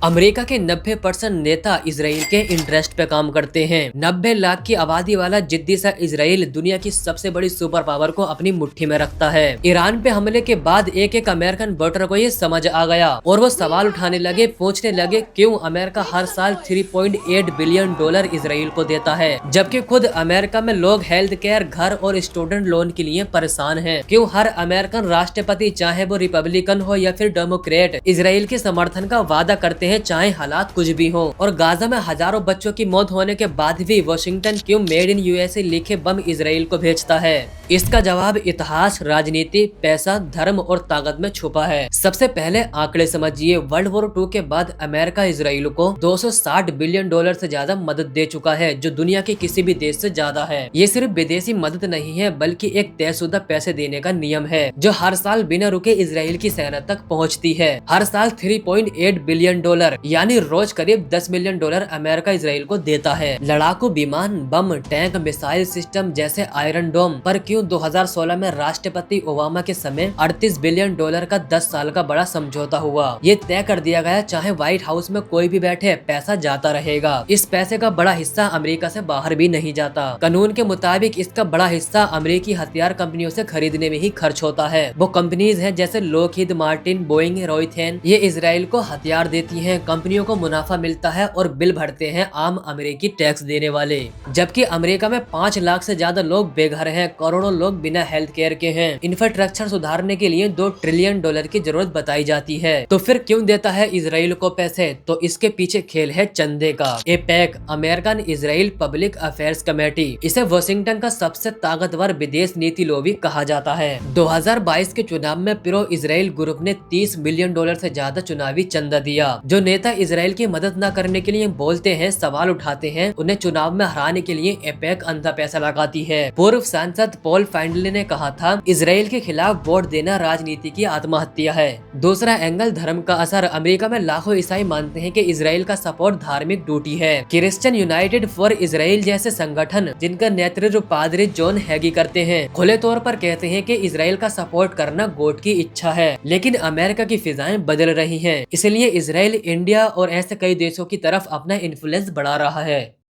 America के 90% नेता Israel के इंटरेस्ट पे काम करते हैं। 90 लाख की आबादी वाला जिद्दी सा इसराइल दुनिया की सबसे बड़ी सुपर पावर को अपनी मुट्ठी में रखता है। ईरान पे हमले के बाद एक एक अमेरिकन वोटर को ये समझ आ गया और वो सवाल उठाने लगे, पूछने लगे क्यों अमेरिका हर साल 3.8 बिलियन डॉलर इसराइल को देता है, जबकि खुद अमेरिका में लोग हेल्थ केयर, घर और स्टूडेंट लोन के लिए परेशान हैं। क्यों हर अमेरिकन राष्ट्रपति, चाहे वो रिपब्लिकन हो या फिर डेमोक्रेट, इसराइल के समर्थन का वादा करते हैं चाहे हालात कुछ भी हो। और गाजा में हजारों बच्चों की मौत होने के बाद भी वाशिंगटन क्यों मेड इन यूएसए लिखे बम इसराइल को भेजता है? इसका जवाब इतिहास, राजनीति, पैसा, धर्म और ताकत में छुपा है। सबसे पहले आंकड़े समझिए। वर्ल्ड वॉर 2 के बाद अमेरिका इसराइल को 260 बिलियन डॉलर से ज्यादा मदद दे चुका है, जो दुनिया के किसी भी देश से ज्यादा है। ये सिर्फ विदेशी मदद नहीं है, बल्कि एक तयशुदा पैसे देने का नियम है, जो हर साल बिना रुके इसराइल की सेना तक पहुँचती है। हर साल 3.8 बिलियन डॉलर यानी रोज करीब 10 मिलियन डॉलर अमेरिका इसराइल को देता है। लड़ाकू विमान, बम, टैंक, मिसाइल सिस्टम जैसे आयरन डोम पर क्यों 2016 में राष्ट्रपति ओबामा के समय 38 बिलियन डॉलर का 10 साल का बड़ा समझौता हुआ। ये तय कर दिया गया चाहे व्हाइट हाउस में कोई भी बैठे, पैसा जाता रहेगा। इस पैसे का बड़ा हिस्सा अमेरिका से बाहर भी नहीं जाता। कानून के मुताबिक इसका बड़ा हिस्सा अमेरिकी हथियार कंपनियों से खरीदने में ही खर्च होता है। वो कंपनीज हैं जैसे लॉकहीड मार्टिन, बोइंग, रॉयथेन। ये इसराइल को हथियार देती हैं, कंपनियों को मुनाफा मिलता है और बिल भरते हैं आम अमेरिकी टैक्स देने वाले। जबकि अमेरिका में 5 लाख से ज्यादा लोग बेघर हैं, करोड़ों लोग बिना हेल्थ केयर के हैं। इंफ्रास्ट्रक्चर सुधारने के लिए 2 ट्रिलियन डॉलर की जरूरत बताई जाती है। तो फिर क्यों देता है इसराइल को पैसे? तो इसके पीछे खेल है चंदे का। APEC, American Israel public affairs committee, इसे वाशिंगटन का सबसे ताकतवर विदेश नीति लॉबी कहा जाता है। 2022 के चुनाव में प्रो इसराइल ग्रुप ने 30 मिलियन डॉलर से ज्यादा चुनावी चंदा दिया। जो नेता इसराइल की मदद न करने के लिए बोलते हैं, सवाल उठाते हैं, उन्हें चुनाव में हराने के लिए एपेक अंधा पैसा लगाती है। पूर्व सांसद पॉल फाइंडले ने कहा था, इसराइल के खिलाफ वोट देना राजनीति की आत्महत्या है। दूसरा एंगल, धर्म का असर। अमेरिका में लाखों ईसाई मानते हैं कि इसराइल का सपोर्ट धार्मिक ड्यूटी है। क्रिश्चियन यूनाइटेड फॉर इसराइल जैसे संगठन, जिनका नेतृत्व पादरी जॉन हैगी करते हैं, खुले तौर पर कहते हैं कि इसराइल का सपोर्ट करना गॉड की इच्छा है। लेकिन अमेरिका की फिजाएं बदल रही हैं, इसलिए इसराइल इंडिया और ऐसे कई देशों की तरफ अपना इन्फ्लुएंस बढ़ा रहा है।